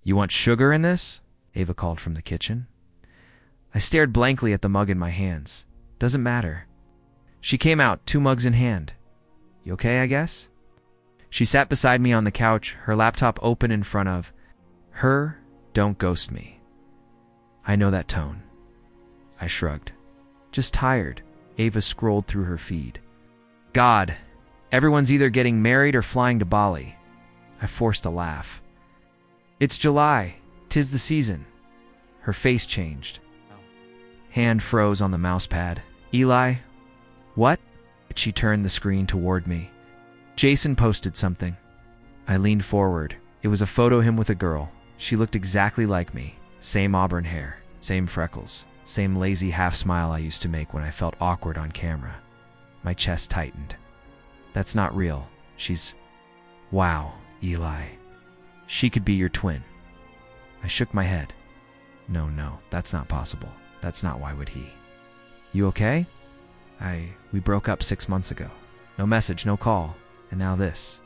You want sugar in this? Ava called from the kitchen. I stared blankly at the mug in my hands. Doesn't matter. She came out, 2 mugs in hand. You okay, I guess? She sat beside me on the couch, her laptop open in front of her. Don't ghost me. I know that tone. I shrugged. Just tired. Ava scrolled through her feed. God, everyone's either getting married or flying to Bali. I forced a laugh. It's July. 'Tis the season. Her face changed. Hand froze on the mouse pad. Eli? What? She turned the screen toward me. Jason posted something. I leaned forward. It was a photo of him with a girl. She looked exactly like me. Same auburn hair, same freckles, same lazy half smile I used to make when I felt awkward on camera. My chest tightened. That's not real. She's... Wow, Eli. She could be your twin. I shook my head. No, that's not possible. That's not why would he. You okay? We broke up 6 months ago. No message, no call. And now this.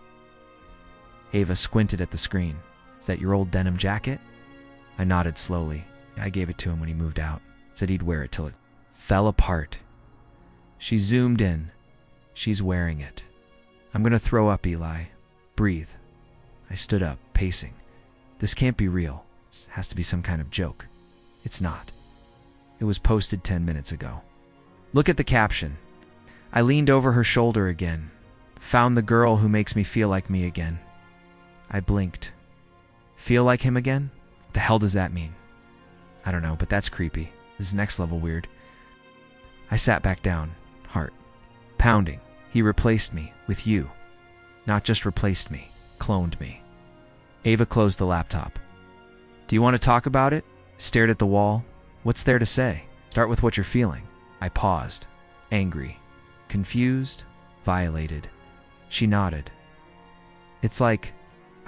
Ava squinted at the screen. Is that your old denim jacket? I nodded slowly. I gave it to him when he moved out. Said he'd wear it till it fell apart. She zoomed in. She's wearing it. I'm gonna throw up, Eli. Breathe. I stood up, pacing. This can't be real. This has to be some kind of joke. It's not. It was posted 10 minutes ago. Look at the caption. I leaned over her shoulder again. Found the girl who makes me feel like me again. I blinked. Feel like him again? What the hell does that mean? I don't know, but that's creepy. This is next level weird. I sat back down, heart pounding. He replaced me with you. Not just replaced me, cloned me. Ava closed the laptop. Do you want to talk about it? Stared at the wall. What's there to say? Start with what you're feeling. I paused. Angry. Confused. Violated. She nodded. It's like,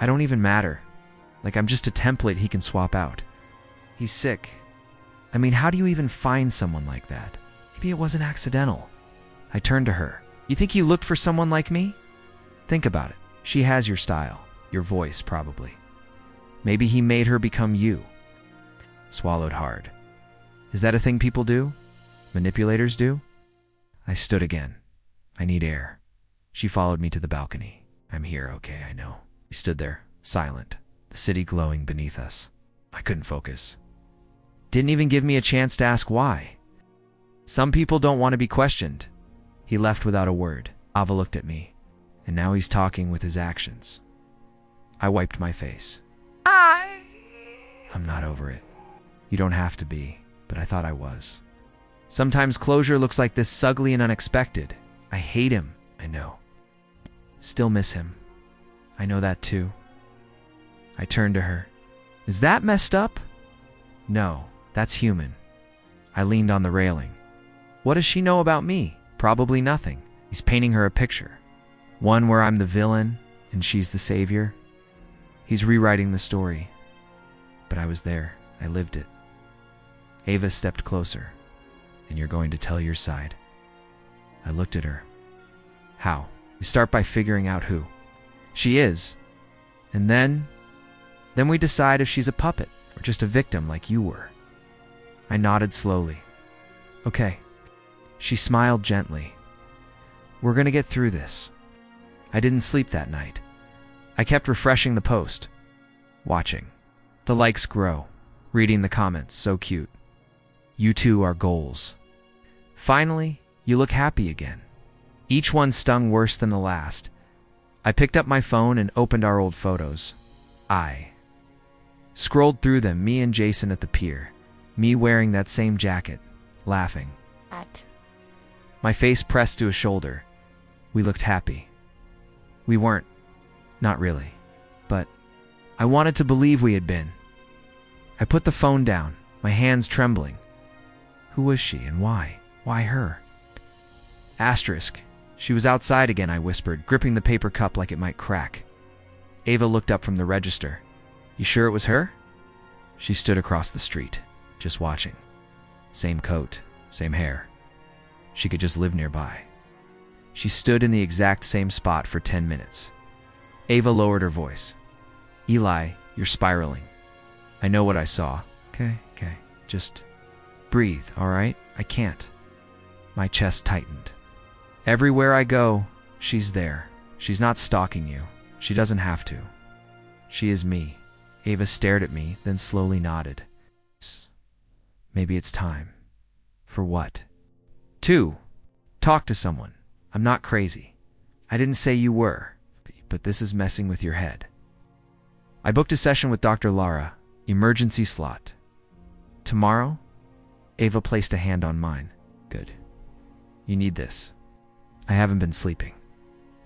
I don't even matter. Like I'm just a template he can swap out. He's sick. I mean, how do you even find someone like that? Maybe it wasn't accidental. I turned to her. You think he looked for someone like me? Think about it. She has your style, your voice, probably. Maybe he made her become you. Swallowed hard. Is that a thing people do? Manipulators do? I stood again. I need air. She followed me to the balcony. I'm here, okay, I know. We stood there, silent, the city glowing beneath us. I couldn't focus. Didn't even give me a chance to ask why. Some people don't want to be questioned. He left without a word. Ava looked at me, and now he's talking with his actions. I wiped my face. I'm not over it. You don't have to be, but I thought I was. Sometimes closure looks like this, ugly and unexpected. I hate him, I know. Still miss him. I know that too. I turned to her. Is that messed up? No, that's human. I leaned on the railing. What does she know about me? Probably nothing. He's painting her a picture. One where I'm the villain and she's the savior. He's rewriting the story. But I was there. I lived it. Ava stepped closer. And you're going to tell your side. I looked at her. How? We start by figuring out who she is. And then we decide if she's a puppet or just a victim like you were. I nodded slowly. Okay. She smiled gently. We're gonna get through this. I didn't sleep that night. I kept refreshing the post. Watching. The likes grow. Reading the comments, so cute. You two are goals. Finally, you look happy again. Each one stung worse than the last. I picked up my phone and opened our old photos. I scrolled through them, me and Jason at the pier. Me wearing that same jacket, laughing. My face pressed to his shoulder. We looked happy. We weren't. Not really. But I wanted to believe we had been. I put the phone down, my hands trembling. Who was she and why? Why her? Asterisk. She was outside again, I whispered, gripping the paper cup like it might crack. Ava looked up from the register. You sure it was her? She stood across the street, just watching. Same coat, same hair. She could just live nearby. She stood in the exact same spot for 10 minutes. Ava lowered her voice. Eli, you're spiraling. I know what I saw. Okay. Just breathe, all right? I can't. My chest tightened. Everywhere I go, she's there. She's not stalking you. She doesn't have to. She is me. Ava stared at me, then slowly nodded. Maybe it's time. For what? 2. Talk to someone. I'm not crazy. I didn't say you were, but this is messing with your head. I booked a session with Dr. Lara, emergency slot. Tomorrow? Ava placed a hand on mine. Good. You need this. I haven't been sleeping.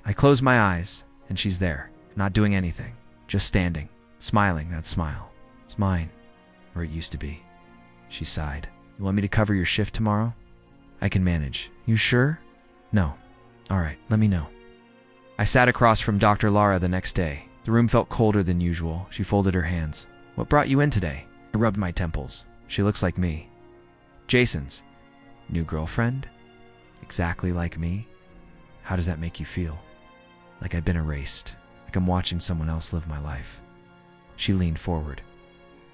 I close my eyes, and she's there, not doing anything, just standing, smiling that smile. It's mine, or it used to be. She sighed. You want me to cover your shift tomorrow? I can manage. You sure? No. All right, let me know. I sat across from Dr. Lara the next day. The room felt colder than usual. She folded her hands. What brought you in today? I rubbed my temples. She looks like me. Jason's. New girlfriend? Exactly like me? How does that make you feel? Like I've been erased. Like I'm watching someone else live my life. She leaned forward.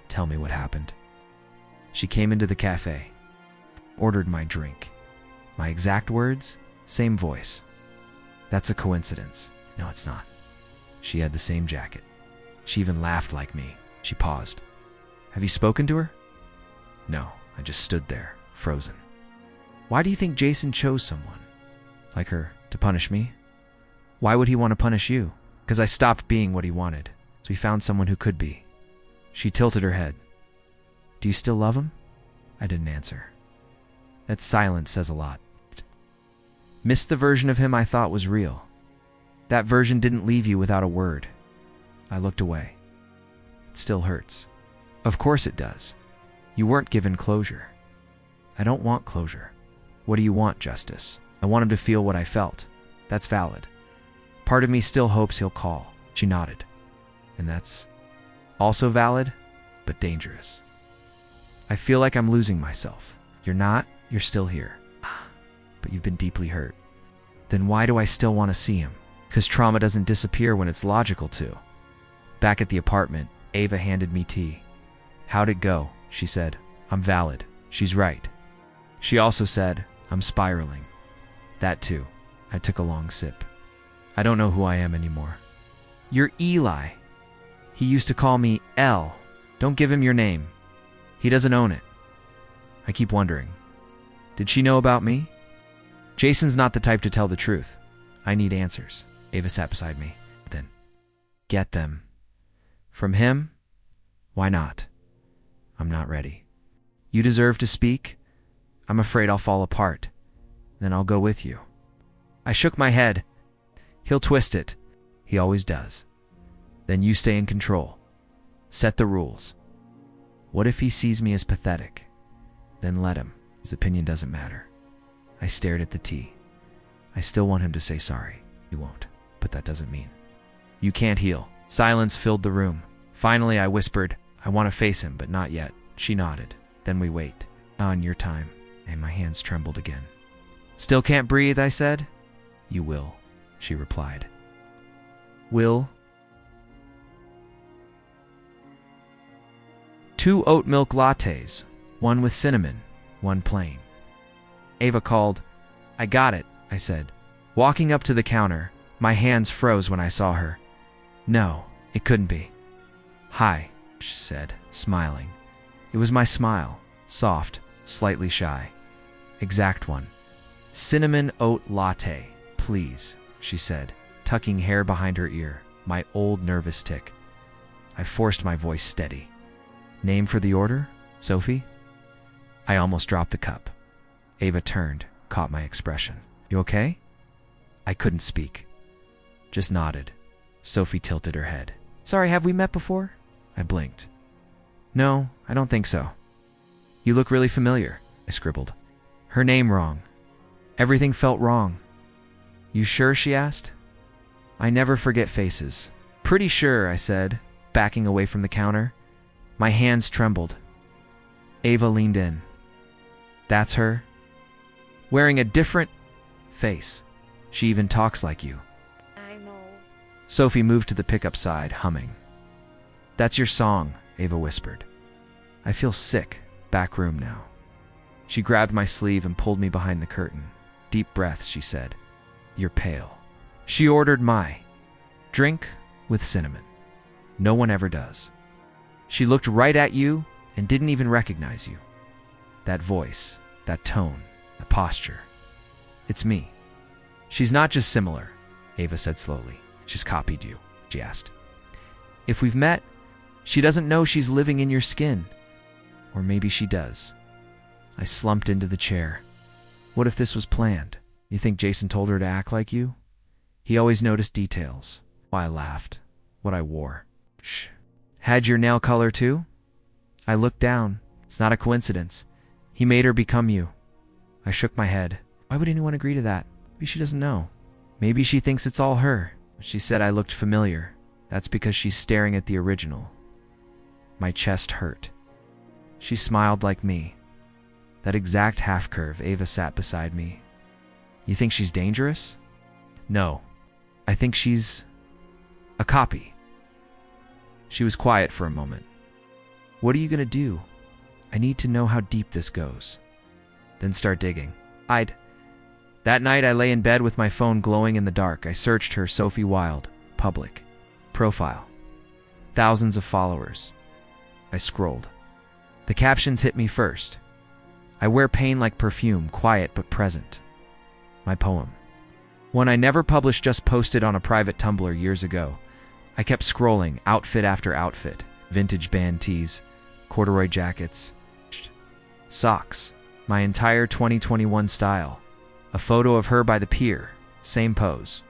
Tell me what happened. She came into the cafe. Ordered my drink. My exact words? Same voice. That's a coincidence. No, it's not. She had the same jacket. She even laughed like me. She paused. Have you spoken to her? No, I just stood there, frozen. Why do you think Jason chose someone like her to punish me? Why would he want to punish you? Because I stopped being what he wanted. So he found someone who could be. She tilted her head. Do you still love him? I didn't answer. That silence says a lot. Missed the version of him I thought was real. That version didn't leave you without a word. I looked away. It still hurts. Of course it does. You weren't given closure. I don't want closure. What do you want, Justice? I want him to feel what I felt. That's valid. Part of me still hopes he'll call. She nodded. And that's also valid, but dangerous. I feel like I'm losing myself. You're not. You're still here. But you've been deeply hurt. Then why do I still want to see him? Because trauma doesn't disappear when it's logical to. Back at the apartment, Ava handed me tea. How'd it go? She said. I'm valid. She's right. She also said, I'm spiraling. That too. I took a long sip. I don't know who I am anymore. You're Eli. He used to call me L. Don't give him your name. He doesn't own it. I keep wondering. Did she know about me? Jason's not the type to tell the truth. I need answers. Ava sat beside me. Then, get them. From him? Why not? I'm not ready. You deserve to speak? I'm afraid I'll fall apart. Then I'll go with you. I shook my head. He'll twist it. He always does. Then you stay in control. Set the rules. What if he sees me as pathetic? Then let him. His opinion doesn't matter. I stared at the tea. I still want him to say sorry. He won't, but that doesn't mean. You can't heal. Silence filled the room. Finally, I whispered, I want to face him, but not yet. She nodded. Then we wait. On your time. And my hands trembled again. Still can't breathe, I said. You will, she replied. Will? 2 oat milk lattes, 1 with cinnamon, 1 plain. Ava called. I got it, I said. Walking up to the counter, my hands froze when I saw her. No, it couldn't be. Hi, she said, smiling. It was my smile, soft, slightly shy. Exact one. Cinnamon oat latte, please, she said, tucking hair behind her ear, my old nervous tic. I forced my voice steady. Name for the order? Sophie? I almost dropped the cup. Ava turned, caught my expression. You okay? I couldn't speak. Just nodded. Sophie tilted her head. Sorry, have we met before? I blinked. No, I don't think so. You look really familiar, I scribbled. Her name wrong. Everything felt wrong. You sure, she asked? I never forget faces. Pretty sure, I said, backing away from the counter. My hands trembled. Ava leaned in. That's her? Wearing a different face. She even talks like you. I know. Sophie moved to the pickup side, humming. That's your song, Ava whispered. I feel sick. Back room now. She grabbed my sleeve and pulled me behind the curtain. Deep breaths, she said. You're pale. She ordered my drink with cinnamon. No one ever does. She looked right at you and didn't even recognize you. That voice, that tone, that posture. It's me. She's not just similar, Ava said slowly. She's copied you, she asked. If we've met, she doesn't know she's living in your skin. Or maybe she does. I slumped into the chair. What if this was planned? You think Jason told her to act like you? He always noticed details. Why I laughed. What I wore. Shh. Had your nail color too? I looked down. It's not a coincidence. He made her become you. I shook my head. Why would anyone agree to that? Maybe she doesn't know. Maybe she thinks it's all her. She said I looked familiar. That's because she's staring at the original. My chest hurt. She smiled like me. That exact half curve. Ava sat beside me. You think she's dangerous? No. I think she's a copy. She was quiet for a moment. What are you going to do? I need to know how deep this goes. Then start digging. That night I lay in bed with my phone glowing in the dark. I searched her, Sophie Wilde, public, profile, thousands of followers. I scrolled. The captions hit me first. I wear pain like perfume, quiet but present. My poem. One I never published, just posted on a private Tumblr years ago. I kept scrolling, outfit after outfit, vintage band tees, corduroy jackets, socks, my entire 2021 style. A photo of her by the pier, same pose.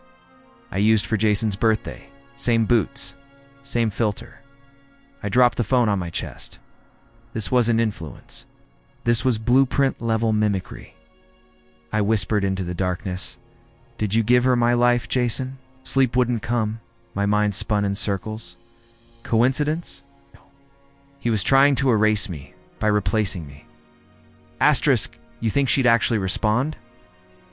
I used for Jason's birthday, same boots, same filter. I dropped the phone on my chest. This wasn't influence. This was blueprint-level mimicry. I whispered into the darkness. Did you give her my life, Jason? Sleep wouldn't come. My mind spun in circles. Coincidence? No. He was trying to erase me by replacing me. Asterisk, you think she'd actually respond?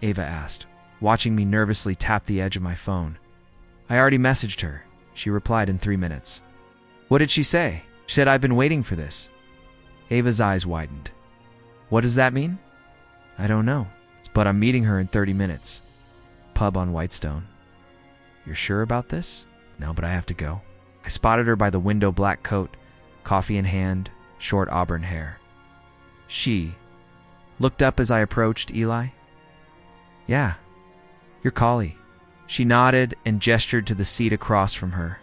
Ava asked, watching me nervously tap the edge of my phone. I already messaged her. She replied in 3 minutes. What did she say? She said, I've been waiting for this. Ava's eyes widened. What does that mean? I don't know, but I'm meeting her in 30 minutes. Pub on Whitestone. You're sure about this? No, but I have to go. I spotted her by the window, black coat, coffee in hand, short auburn hair. She looked up as I approached. Eli? Yeah, you're Collie. She nodded and gestured to the seat across from her.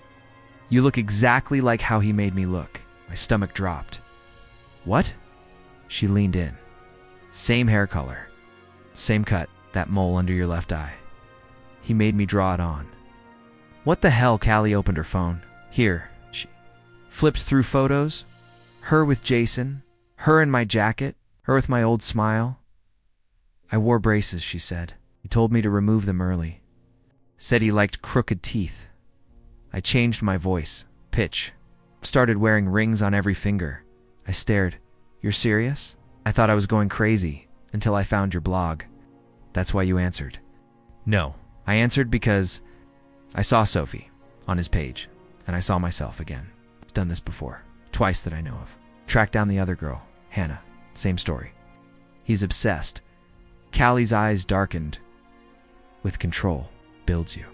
You look exactly like how he made me look. My stomach dropped. What? She leaned in. Same hair color. Same cut, that mole under your left eye. He made me draw it on. What the hell? Callie opened her phone. Here. She flipped through photos. Her with Jason. Her in my jacket. Her with my old smile. I wore braces, she said. He told me to remove them early. Said he liked crooked teeth. I changed my voice, pitch. Started wearing rings on every finger. I stared. You're serious? I thought I was going crazy until I found your blog. That's why you answered. No, I answered because I saw Sophie on his page, and I saw myself again. He's done this before, twice that I know of. Tracked down the other girl, Hannah. Same story. He's obsessed. Callie's eyes darkened. With control, builds you,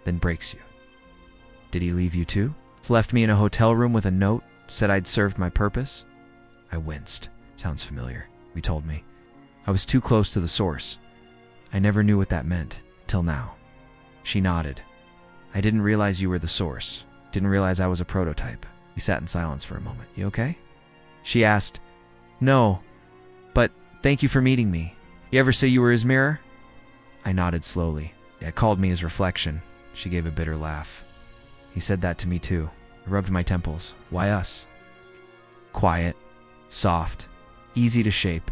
then breaks you. Did he leave you too? Left me in a hotel room with a note, said I'd served my purpose? I winced. Sounds familiar, he told me. I was too close to the source. I never knew what that meant, till now. She nodded. I didn't realize you were the source. Didn't realize I was a prototype. We sat in silence for a moment. You okay? She asked, No, but thank you for meeting me. You ever say you were his mirror? I nodded slowly. Yeah, called me his reflection. She gave a bitter laugh. He said that to me too. I rubbed my temples. Why us? Quiet, soft, easy to shape.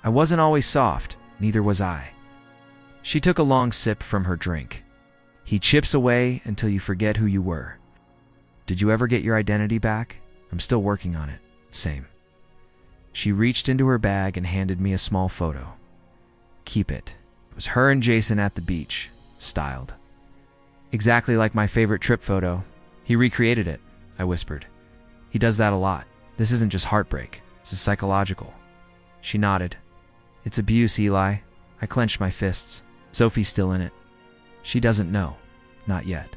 I wasn't always soft, neither was I. She took a long sip from her drink. He chips away until you forget who you were. Did you ever get your identity back? I'm still working on it. Same. She reached into her bag and handed me a small photo. Keep it. It was her and Jason at the beach, styled. Exactly like my favorite trip photo. He recreated it, I whispered. He does that a lot. This isn't just heartbreak. This is psychological. She nodded. It's abuse, Eli. I clenched my fists. Sophie's still in it. She doesn't know. Not yet.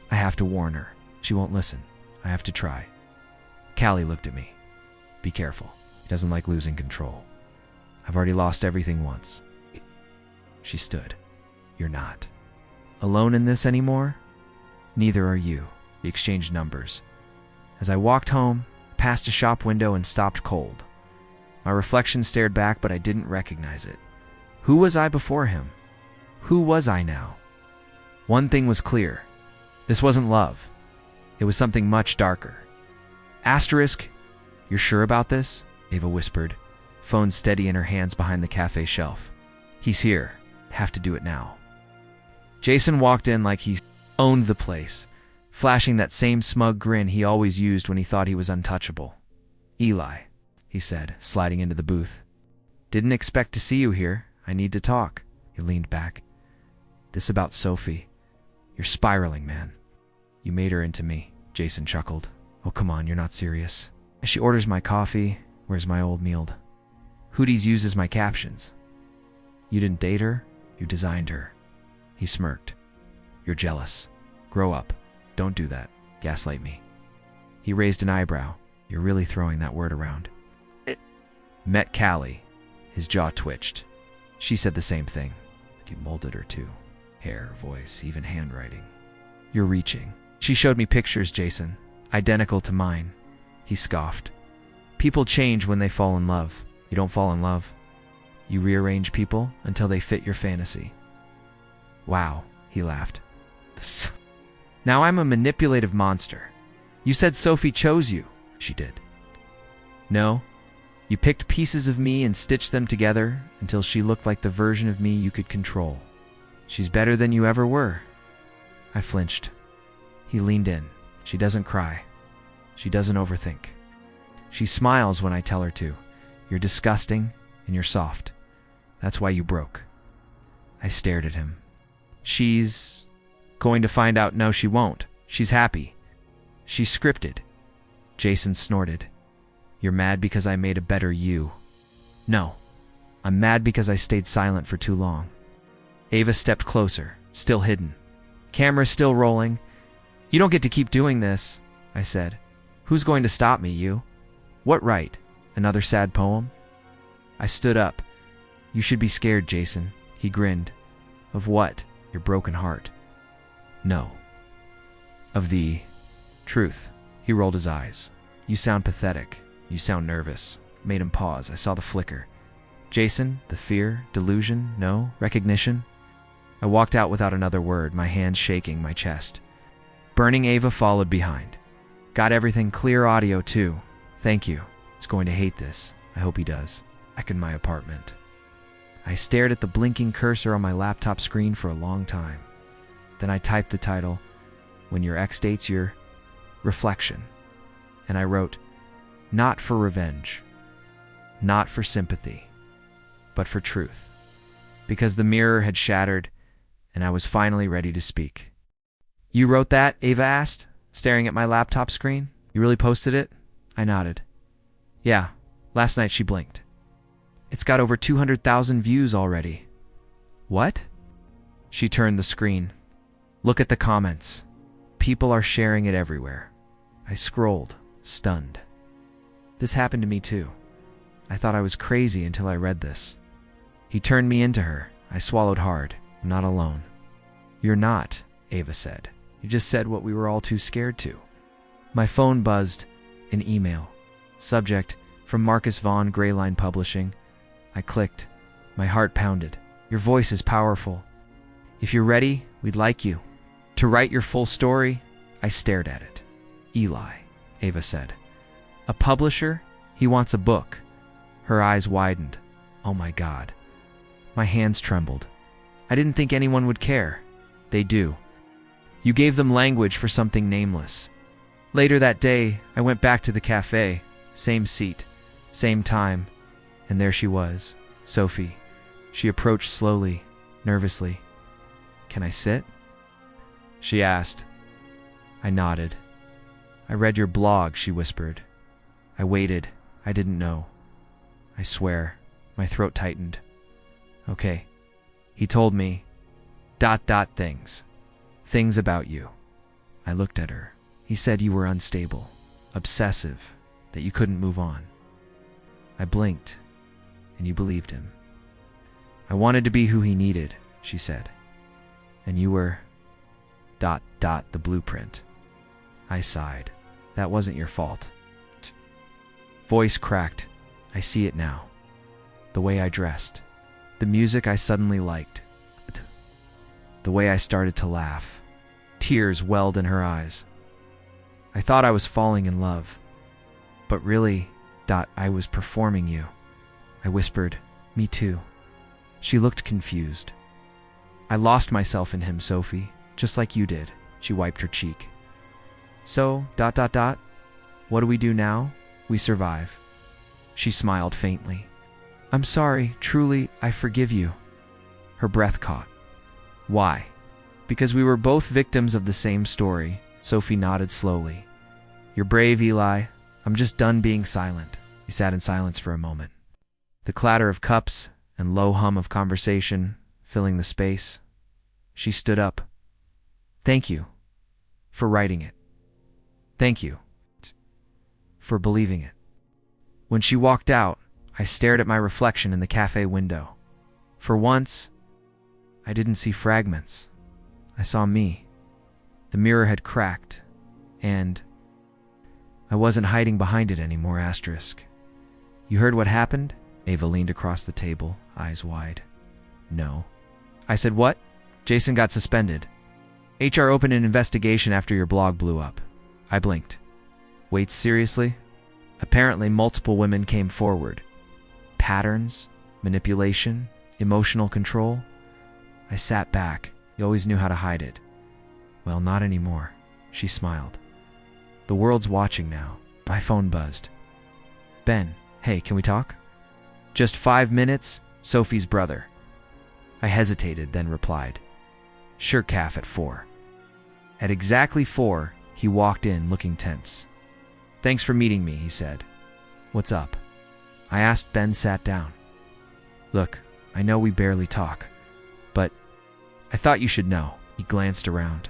I have to warn her. She won't listen. I have to try. Callie looked at me. Be careful. He doesn't like losing control. I've already lost everything once. She stood. You're not alone in this anymore? Neither are you. We exchanged numbers. As I walked home, past a shop window and stopped cold. My reflection stared back, but I didn't recognize it. Who was I before him? Who was I now? One thing was clear. This wasn't love. It was something much darker. Asterisk, you're sure about this? Ava whispered, phone steady in her hands behind the cafe shelf. He's here. Have to do it now. Jason walked in like he owned the place, flashing that same smug grin he always used when he thought he was untouchable. Eli, he said, sliding into the booth. Didn't expect to see you here. I need to talk. He leaned back. This about Sophie. You're spiraling, man. You made her into me, Jason chuckled. Oh, come on, you're not serious. She orders my coffee. Where's my old meal? Hooties uses my captions. You didn't date her? You designed her. He smirked. You're jealous. Grow up. Don't do that. Gaslight me. He raised an eyebrow. You're really throwing that word around. Met Callie. His jaw twitched. She said the same thing. You molded her too. Hair, voice, even handwriting. You're reaching. She showed me pictures, Jason. Identical to mine. He scoffed. People change when they fall in love. You don't fall in love. You rearrange people until they fit your fantasy. Wow, he laughed. Now I'm a manipulative monster. You said Sophie chose you. She did. No, you picked pieces of me and stitched them together until she looked like the version of me you could control. She's better than you ever were. I flinched. He leaned in. She doesn't cry. She doesn't overthink. She smiles when I tell her to. You're disgusting and you're soft. That's why you broke. I stared at him. She's going to find out. No, she won't. She's happy. She's scripted. Jason snorted. You're mad because I made a better you. No. I'm mad because I stayed silent for too long. Ava stepped closer, still hidden. Camera's still rolling. You don't get to keep doing this, I said. Who's going to stop me, you? What right? Another sad poem? I stood up. You should be scared, Jason. He grinned. Of what? Your broken heart. No. Of the truth. He rolled his eyes. You sound pathetic. You sound nervous. Made him pause. I saw the flicker. Jason, the fear, delusion, no, recognition. I walked out without another word, my hands shaking my chest. Burning Ava followed behind. Got everything clear audio too. Thank you. He's going to hate this. I hope he does. Back in my apartment. I stared at the blinking cursor on my laptop screen for a long time. Then I typed the title, When Your Ex Dates Your Reflection. And I wrote, not for revenge, not for sympathy, but for truth. Because the mirror had shattered, and I was finally ready to speak. You wrote that? Ava asked, staring at my laptop screen. You really posted it? I nodded. Yeah, last night. She blinked. It's got over 200,000 views already. What? She turned the screen. Look at the comments. People are sharing it everywhere. I scrolled, stunned. This happened to me too. I thought I was crazy until I read this. He turned me into her. I swallowed hard. I'm not alone. You're not, Ava said. You just said what we were all too scared to. My phone buzzed. An email. Subject, from Marcus Vaughn, Greyline Publishing. I clicked. My heart pounded. Your voice is powerful. If you're ready, we'd like you to write your full story. I stared at it. Eli, Ava said. A publisher? He wants a book. Her eyes widened. Oh my God. My hands trembled. I didn't think anyone would care. They do. You gave them language for something nameless. Later that day, I went back to the cafe. Same seat, same time. And there she was, Sophie. She approached slowly, nervously. Can I sit? She asked. I nodded. I read your blog, she whispered. I waited. I didn't know. I swear. My throat tightened. Okay. He told me, ... things. Things about you. I looked at her. He said you were unstable, obsessive, that you couldn't move on. I blinked, and you believed him. I wanted to be who he needed, she said. And you were ... the blueprint. I sighed. That wasn't your fault. Voice cracked. I see it now. The way I dressed. The music I suddenly liked. The way I started to laugh. Tears welled in her eyes. I thought I was falling in love. But really, ... I was performing you. I whispered, me too. She looked confused. I lost myself in him, Sophie, just like you did. She wiped her cheek. So, ... what do we do now? We survive. She smiled faintly. I'm sorry, truly, I forgive you. Her breath caught. Why? Because we were both victims of the same story. Sophie nodded slowly. You're brave, Eli. I'm just done being silent. We sat in silence for a moment. The clatter of cups and low hum of conversation filling the space. She stood up. Thank you for writing it. Thank you for believing it. When she walked out, I stared at my reflection in the cafe window. For once, I didn't see fragments. I saw me. The mirror had cracked, and I wasn't hiding behind it anymore, asterisk. You heard what happened? Ava leaned across the table, eyes wide. No. I said, what? Jason got suspended. HR opened an investigation after your blog blew up. I blinked. Wait, seriously? Apparently, multiple women came forward. Patterns, manipulation, emotional control. I sat back. You always knew how to hide it. Well, not anymore. She smiled. The world's watching now. My phone buzzed. Ben, hey, can we talk? Just 5 minutes, Sophie's brother. I hesitated, then replied. Sure, Calf, at 4. At exactly 4, he walked in, looking tense. Thanks for meeting me, he said. What's up? I asked. Ben sat down. Look, I know we barely talk, but I thought you should know. He glanced around.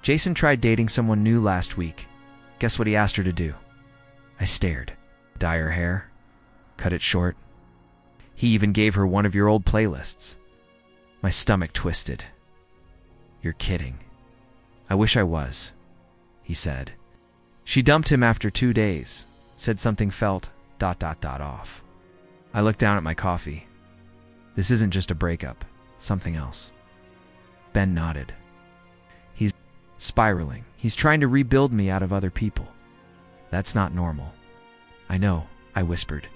Jason tried dating someone new last week. Guess what he asked her to do? I stared. Dye her hair? Cut it short? He even gave her one of your old playlists. My stomach twisted. You're kidding. I wish I was, he said. She dumped him after 2 days, said something felt ... off. I looked down at my coffee. This isn't just a breakup, it's something else. Ben nodded. He's spiraling. He's trying to rebuild me out of other people. That's not normal. I know, I whispered.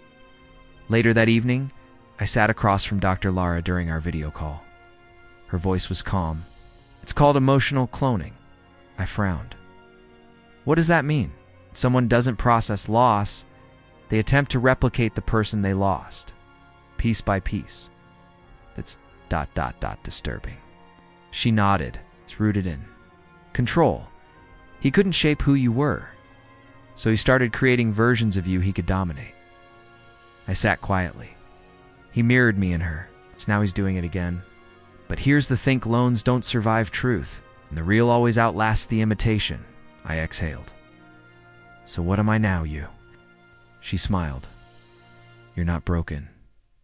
Later that evening, I sat across from Dr. Lara during our video call. Her voice was calm. It's called emotional cloning. I frowned. What does that mean? Someone doesn't process loss. They attempt to replicate the person they lost, piece by piece. That's ... disturbing. She nodded. It's rooted in control. He couldn't shape who you were, so he started creating versions of you he could dominate. I sat quietly. He mirrored me in her, so now he's doing it again. But here's the thing, clones don't survive truth, and the real always outlasts the imitation. I exhaled. So what am I now, you? She smiled. You're not broken.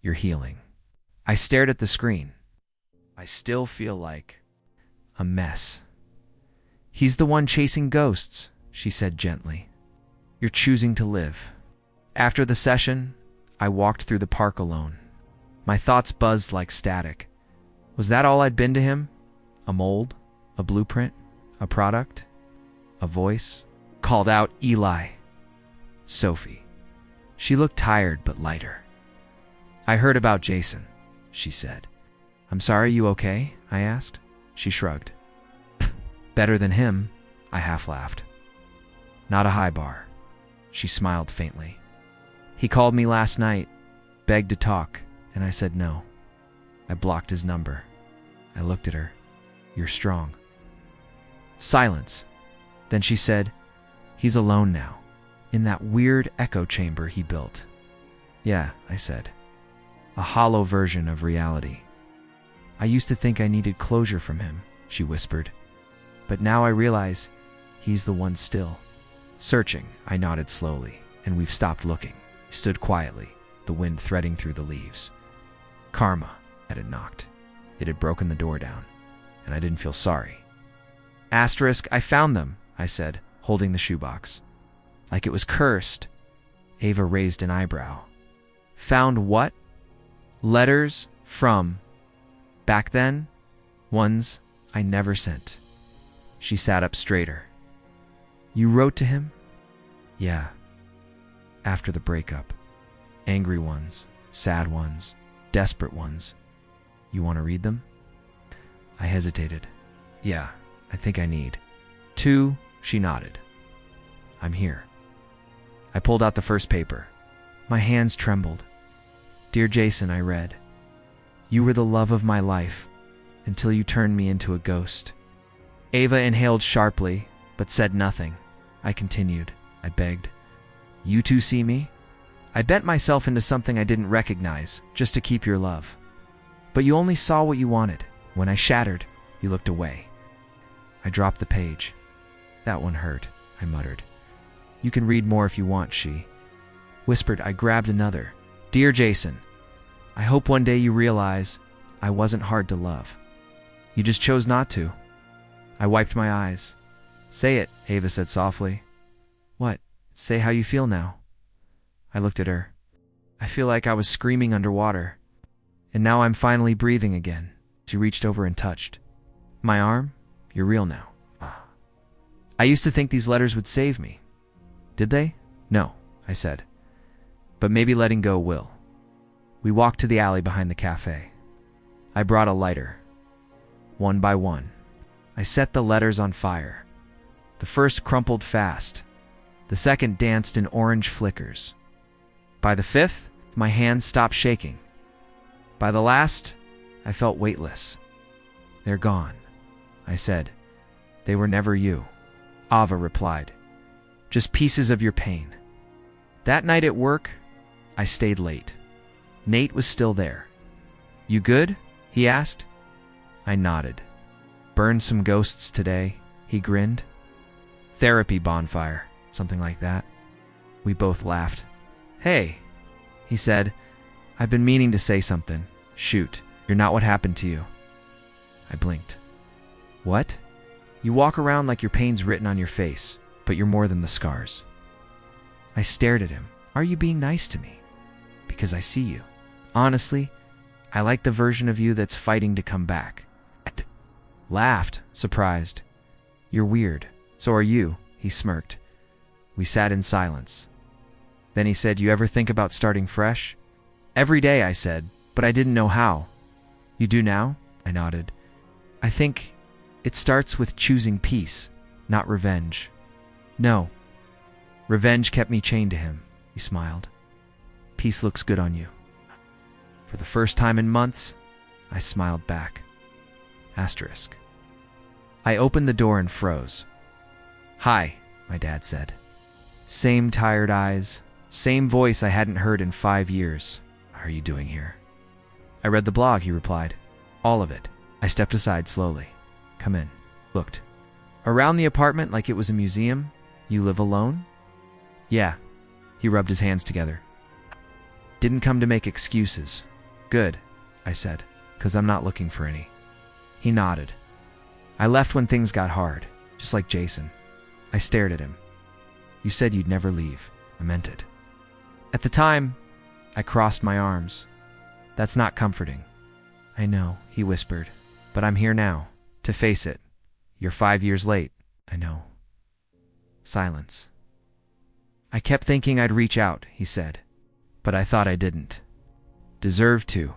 You're healing. I stared at the screen. I still feel like a mess. He's the one chasing ghosts, she said gently. You're choosing to live. After the session, I walked through the park alone. My thoughts buzzed like static. Was that all I'd been to him? A mold? A blueprint? A product? A voice? Called out, Eli. Sophie. She looked tired but lighter. I heard about Jason, she said. I'm sorry, you okay? I asked. She shrugged. Better than him, I half laughed. Not a high bar. She smiled faintly. He called me last night, begged to talk, and I said no. I blocked his number. I looked at her. You're strong. Silence. Then she said, He's alone now, in that weird echo chamber he built. Yeah, I said. A hollow version of reality. I used to think I needed closure from him, she whispered. But now I realize he's the one still. Searching, I nodded slowly, and we've stopped looking. We stood quietly, the wind threading through the leaves. Karma had knocked. It had broken the door down, and I didn't feel sorry. Asterisk, I found them, I said, holding the shoebox. Like it was cursed. Ava raised an eyebrow. Found what? Letters from back then? Ones I never sent. She sat up straighter. You wrote to him? Yeah. After the breakup. Angry ones, sad ones, desperate ones. You want to read them? I hesitated. Yeah, I think I need. 2, she nodded. I'm here. I pulled out the first paper. My hands trembled. Dear Jason, I read. You were the love of my life until you turned me into a ghost. Ava inhaled sharply, but said nothing. I continued. I begged. You two see me? I bent myself into something I didn't recognize, just to keep your love. But you only saw what you wanted. When I shattered, you looked away. I dropped the page. That one hurt, I muttered. You can read more if you want, she whispered. I grabbed another. Dear Jason, I hope one day you realize I wasn't hard to love. You just chose not to. I wiped my eyes. Say it, Ava said softly. What? Say how you feel now. I looked at her. I feel like I was screaming underwater. And now I'm finally breathing again. She reached over and touched my arm. You're real now. I used to think these letters would save me. Did they? No, I said. But maybe letting go will. We walked to the alley behind the cafe. I brought a lighter. One by one, I set the letters on fire. The first crumpled fast. The second danced in orange flickers. By the fifth, my hands stopped shaking. By the last, I felt weightless. They're gone, I said. They were never you. Ava replied. Just pieces of your pain. That night at work, I stayed late. Nate was still there. You good? He asked. I nodded. Burned some ghosts today, he grinned. Therapy bonfire, something like that. We both laughed. Hey, he said. I've been meaning to say something. Shoot, you're not what happened to you. I blinked. What? You walk around like your pain's written on your face, but you're more than the scars. I stared at him. Are you being nice to me? Because I see you. Honestly, I like the version of you that's fighting to come back. Laughed, surprised. You're weird. So are you, he smirked. We sat in silence. Then he said, you ever think about starting fresh? Every day, I said, but I didn't know how. You do now? I nodded. I think it starts with choosing peace, not revenge. No. Revenge kept me chained to him, he smiled. Peace looks good on you. For the first time in months, I smiled back. Asterisk. I opened the door and froze. Hi, my dad said. Same tired eyes, same voice I hadn't heard in 5 years. How are you doing here? I read the blog, he replied. All of it. I stepped aside slowly. Come in. Looked. Around the apartment like it was a museum. You live alone? Yeah. He rubbed his hands together. Didn't come to make excuses. Good, I said, 'cause I'm not looking for any. He nodded. I left when things got hard, just like Jason. I stared at him. You said you'd never leave. I meant it. At the time, I crossed my arms. That's not comforting. I know, he whispered, but I'm here now, to face it. You're 5 years late. I know. Silence. I kept thinking I'd reach out, he said, but I thought I didn't. Deserved to.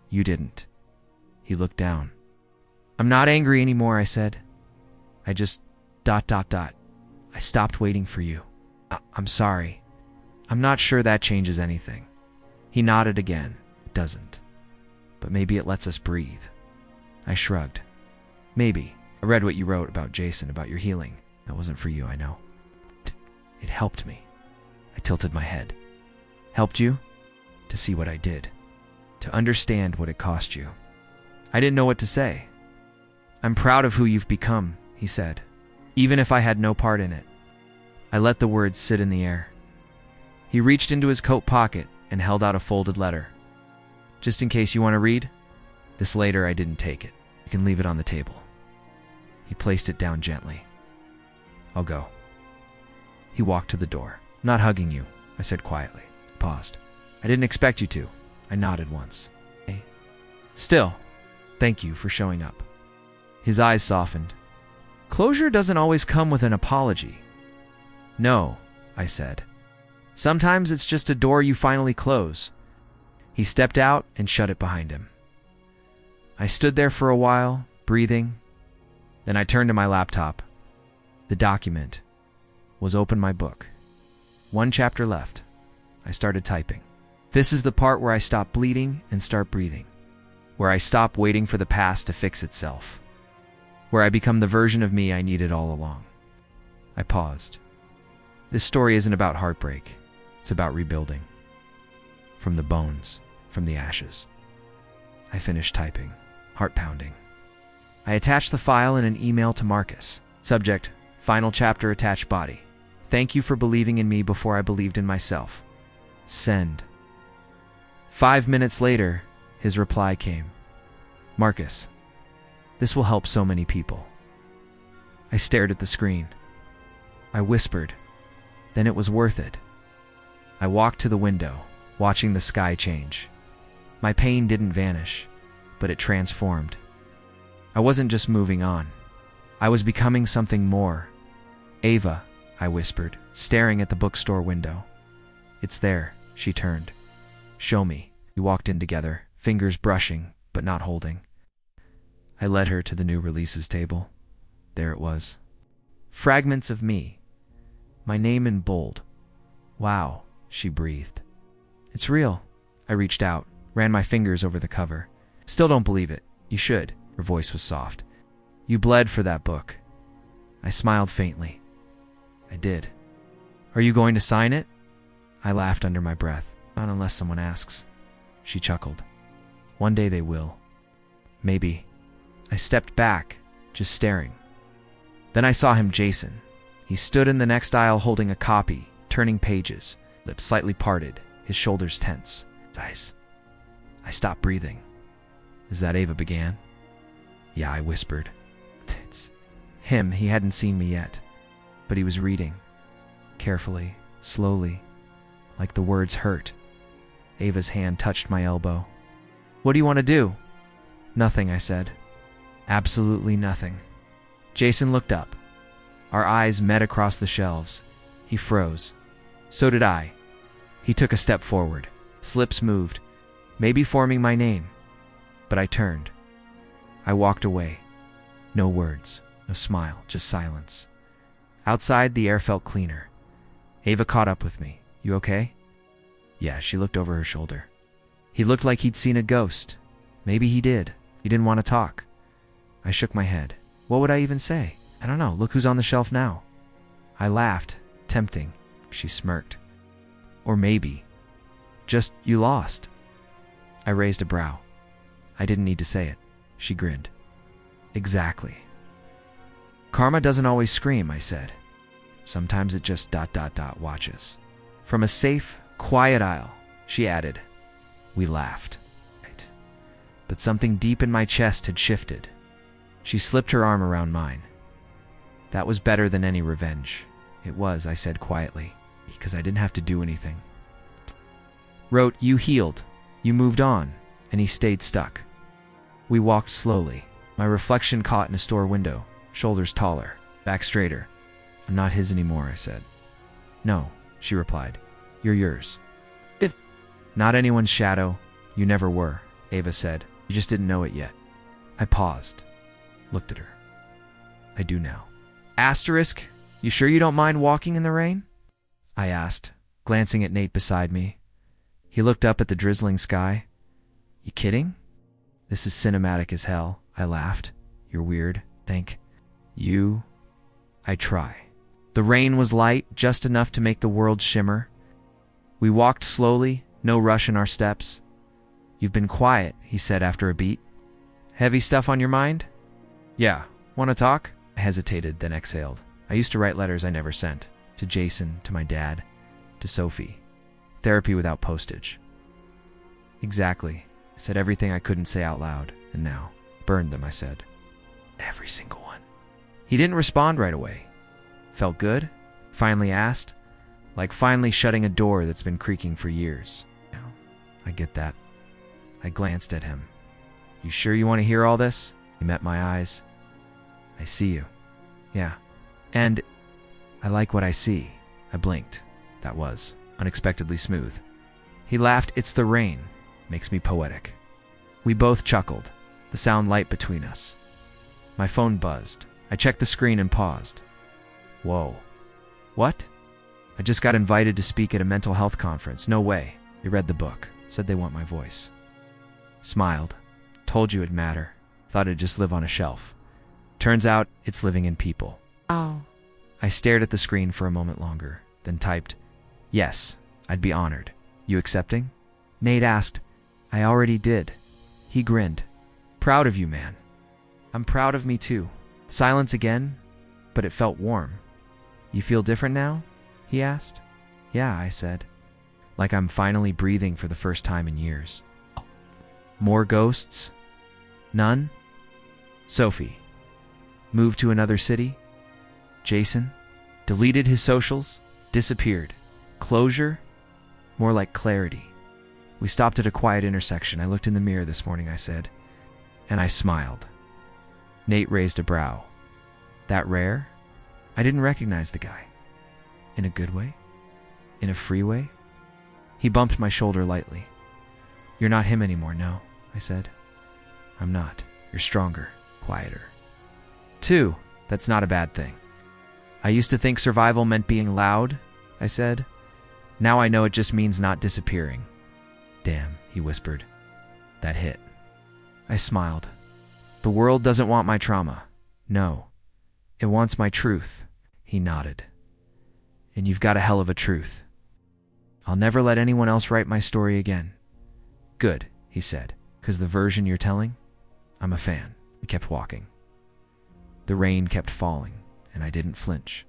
You didn't. He looked down. I'm not angry anymore, I said. I just... ... I stopped waiting for you. I'm sorry. I'm not sure that changes anything. He nodded again. It doesn't. But maybe it lets us breathe. I shrugged. Maybe. I read what you wrote about Jason, about your healing. That wasn't for you, I know. It helped me. I tilted my head. Helped you? To see what I did. To understand what it cost you. I didn't know what to say. I'm proud of who you've become, he said, even if I had no part in it. I let the words sit in the air. He reached into his coat pocket and held out a folded letter. Just in case you want to read? This later, I didn't take it. You can leave it on the table. He placed it down gently. I'll go. He walked to the door. Not hugging you, I said quietly. Paused. I didn't expect you to. I nodded once. Hey. Still, thank you for showing up. His eyes softened. Closure doesn't always come with an apology. No, I said. Sometimes it's just a door you finally close. He stepped out and shut it behind him. I stood there for a while, breathing. Then I turned to my laptop. The document was open my book. One chapter left. I started typing. This is the part where I stop bleeding and start breathing. Where I stop waiting for the past to fix itself. Where I become the version of me I needed all along. I paused. This story isn't about heartbreak. It's about rebuilding. From the bones, from the ashes. I finished typing, heart pounding. I attached the file in an email to Marcus. Subject, final chapter attached body. Thank you for believing in me before I believed in myself. Send. 5 minutes later, his reply came. Marcus, this will help so many people. I stared at the screen. I whispered, then it was worth it. I walked to the window, watching the sky change. My pain didn't vanish, but it transformed. I wasn't just moving on. I was becoming something more. Ava, I whispered, staring at the bookstore window. It's there, she turned. Show me. We walked in together, fingers brushing, but not holding. I led her to the new releases table. There it was. Fragments of me. My name in bold. Wow, she breathed. It's real. I reached out, ran my fingers over the cover. Still don't believe it. You should. Her voice was soft. You bled for that book. I smiled faintly. I did. Are you going to sign it? I laughed under my breath. Not unless someone asks. She chuckled. One day they will. Maybe. I stepped back, just staring. Then I saw him, Jason. He stood in the next aisle holding a copy, turning pages, lips slightly parted, his shoulders tense. Eyes. I stopped breathing. Is that Ava began? Yeah, I whispered. It's him. He hadn't seen me yet, but he was reading. Carefully, slowly, like the words hurt. Ava's hand touched my elbow. What do you want to do? Nothing, I said. Absolutely nothing. Jason looked up. Our eyes met across the shelves. He froze. So did I. He took a step forward. His lips moved, maybe forming my name. But I turned. I walked away. No words, no smile, just silence. Outside, the air felt cleaner. Ava caught up with me. You okay? Yeah, she looked over her shoulder. He looked like he'd seen a ghost. Maybe he did. He didn't want to talk. I shook my head. What would I even say? I don't know. Look who's on the shelf now. I laughed. Tempting. She smirked. Or maybe. Just, you lost. I raised a brow. I didn't need to say it. She grinned. Exactly. Karma doesn't always scream, I said. Sometimes it just ... watches. From a safe, quiet aisle, she added. We laughed. But something deep in my chest had shifted. She slipped her arm around mine. That was better than any revenge. It was, I said quietly, because I didn't have to do anything. Wrote, you healed. You moved on. And he stayed stuck. We walked slowly. My reflection caught in a store window, shoulders taller, back straighter. I'm not his anymore, I said. No, she replied. You're yours. Not anyone's shadow. You never were, Ava said. You just didn't know it yet. I paused, looked at her. I do now. Asterisk, you sure you don't mind walking in the rain? I asked, glancing at Nate beside me. He looked up at the drizzling sky. You kidding? This is cinematic as hell, I laughed. You're weird, think. You... I try. The rain was light, just enough to make the world shimmer. We walked slowly, no rush in our steps. "You've been quiet," he said after a beat. "Heavy stuff on your mind?" "Yeah. Want to talk?" I hesitated, then exhaled. I used to write letters I never sent. To Jason, to my dad, to Sophie. Therapy without postage. "Exactly." I said everything I couldn't say out loud, and now. "Burned them," I said. "Every single one." He didn't respond right away. "Felt good?" Finally asked, like finally shutting a door that's been creaking for years. "I get that." I glanced at him. "You sure you want to hear all this?" He met my eyes. "I see you." "Yeah. And I like what I see." I blinked. That was unexpectedly smooth. He laughed. "It's the rain. Makes me poetic." We both chuckled, the sound light between us. My phone buzzed. I checked the screen and paused. "Whoa. What?" "I just got invited to speak at a mental health conference." "No way." They read the book. Said they want my voice. Smiled. "Told you it'd matter. Thought it'd just live on a shelf. Turns out it's living in people." Oh. I stared at the screen for a moment longer, then typed, "Yes, I'd be honored. You accepting?" Nate asked. "I already did." He grinned. "Proud of you, man." "I'm proud of me too." Silence again, but it felt warm. "You feel different now?" he asked. "Yeah," I said. "Like I'm finally breathing for the first time in years." "More ghosts?" "None." "Sophie? Moved to another city?" "Jason? Deleted his socials? Disappeared? Closure? More like clarity." We stopped at a quiet intersection. "I looked in the mirror this morning," I said, "and I smiled." Nate raised a brow. "That rare?" I didn't recognize the guy. "In a good way? In a free way?" He bumped my shoulder lightly. "You're not him anymore, no," I said. "I'm not. You're stronger, quieter." "Too. That's not a bad thing." "I used to think survival meant being loud," I said. "Now I know it just means not disappearing." "Damn," he whispered. That hit. I smiled. "The world doesn't want my trauma. No. It wants my truth." He nodded. "And you've got a hell of a truth." "I'll never let anyone else write my story again." "Good," he said, "'cause the version you're telling, I'm a fan." We kept walking. The rain kept falling, and I didn't flinch.